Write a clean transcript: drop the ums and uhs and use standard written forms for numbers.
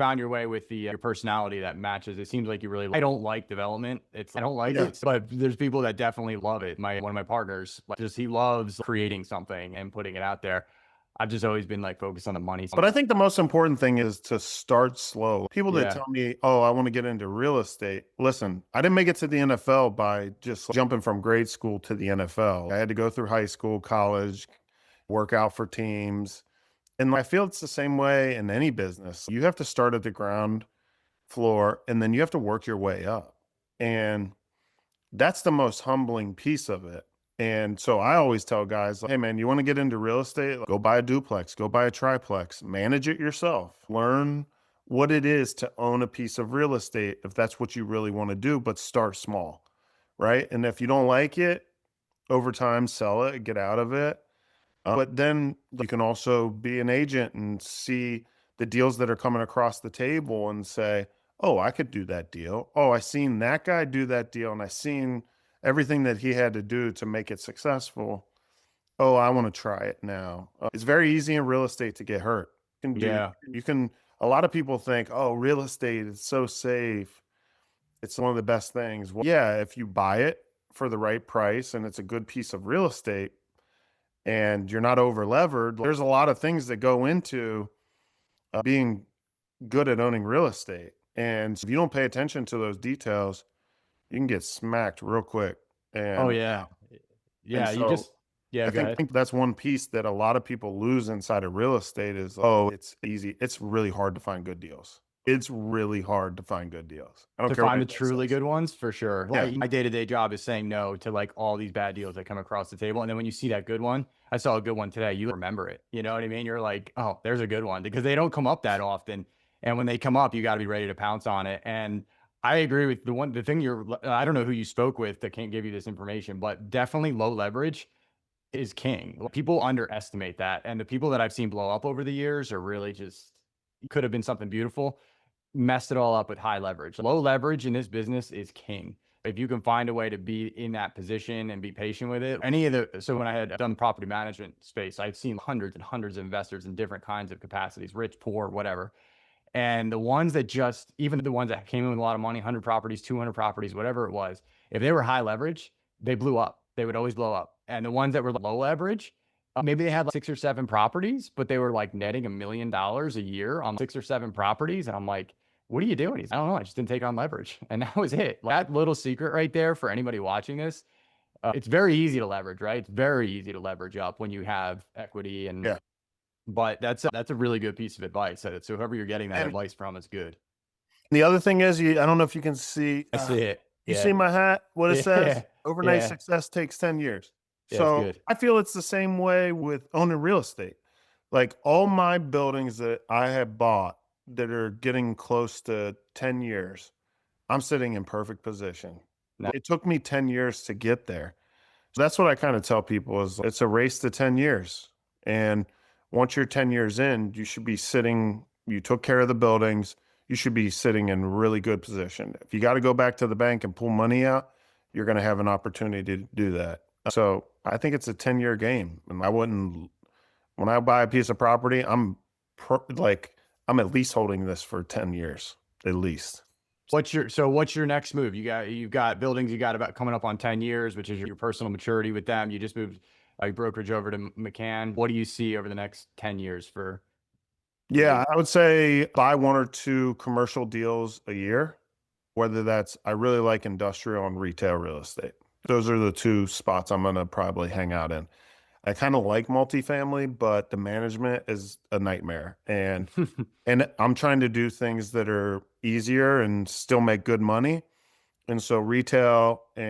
found your way with the your personality that matches. It seems like you really. I don't like development. I don't like it, but there's people that definitely love it. One of my partners, like, just he loves creating something and putting it out there. I've just always been like focused on the money. But I think the most important thing is to start slow. People that Yeah. tell me, "Oh, I want to get into real estate." Listen, I didn't make it to the NFL by just jumping from grade school to the NFL. I had to go through high school, college, work out for teams. And I feel it's the same way in any business. You have to start at the ground floor and then you have to work your way up. And that's the most humbling piece of it. And so I always tell guys, like, hey man, you want to get into real estate? Go buy a duplex, go buy a triplex, manage it yourself, learn what it is to own a piece of real estate if that's what you really want to do, but start small, right? And if you don't like it, over time, sell it, get out of it. But then you can also be an agent and see the deals that are coming across the table and say, oh, I could do that deal. Oh, I seen that guy do that deal and I seen everything that he had to do to make it successful. Oh, I want to try it now. It's very easy in real estate to get hurt. Yeah. You can, a lot of people think, oh, real estate is so safe. It's one of the best things. Well, yeah, if you buy it for the right price and it's a good piece of real estate, and you're not over levered, there's a lot of things that go into being good at owning real estate. And if you don't pay attention to those details, you can get smacked real quick. Oh And yeah. and Yeah. You so just. Yeah. I Go think, ahead. think that's one piece that a lot of people lose inside of real estate is, oh, it's easy. It's really hard to find good deals. It's really hard to find good deals. I don't To care what find the anybody truly says. good ones, for sure. Yeah. Like, my day-to-day job is saying no to, like, all these bad deals that come across the table, and then when you see that good one, I saw a good one today, you remember it, you know what I mean? You're like, "Oh, there's a good one," because they don't come up that often, and when they come up, you gotta be ready to pounce on it, and I agree with the thing I don't know who you spoke with that can't give you this information, but definitely low leverage is king. People underestimate that, and the people that I've seen blow up over the years are really just could have been something beautiful, messed it all up with high leverage. Low leverage in this business is king. If you can find a way to be in that position and be patient with it, so when I had done the property management space, I've seen hundreds and hundreds of investors in different kinds of capacities, rich, poor, whatever. And the ones that just, even the ones that came in with a lot of money, 100 properties, 200 properties, whatever it was, if they were high leverage, they blew up. They would always blow up. And the ones that were low leverage, maybe they had like 6 or 7 properties, but they were like netting $1 million a year on 6 or 7 properties. And I'm like, what are you doing? He's, I don't know. I just didn't take on leverage. And that was it. Like, that little secret right there for anybody watching this. It's very easy to leverage, right? It's very easy to leverage up when you have equity, and Yeah. but that's a really good piece of advice. So whoever you're getting that And advice from is good. the other thing is, I don't know if you can see, I see it. you see Yeah. my hat, what it says? Yeah. Overnight Yeah. success takes 10 years. Yeah, it's So good. I feel it's the same way with owning real estate. Like all my buildings that I have bought that are getting close to 10 years, I'm sitting in perfect position. No. It took me 10 years to get there. So that's what I kind of tell people is it's a race to 10 years. And once you're 10 years in, you should be sitting, you took care of the buildings, you should be sitting in really good position. If you got to go back to the bank and pull money out, you're going to have an opportunity to do that. So I think it's a 10-year game. And I wouldn't, when I buy a piece of property, I'm at least holding this for 10 years, at least. What's your next move? You've got buildings you got about coming up on 10 years, which is your personal maturity with them. You just moved brokerage over to McCann. What do you see over the next 10 years for Yeah, you? I would say buy one or two commercial deals a year, whether that's, I really like industrial and retail real estate. Those are the two spots I'm going to probably hang out in. I kind of like multifamily, but the management is a nightmare. And I'm trying to do things that are easier and still make good money. And so retail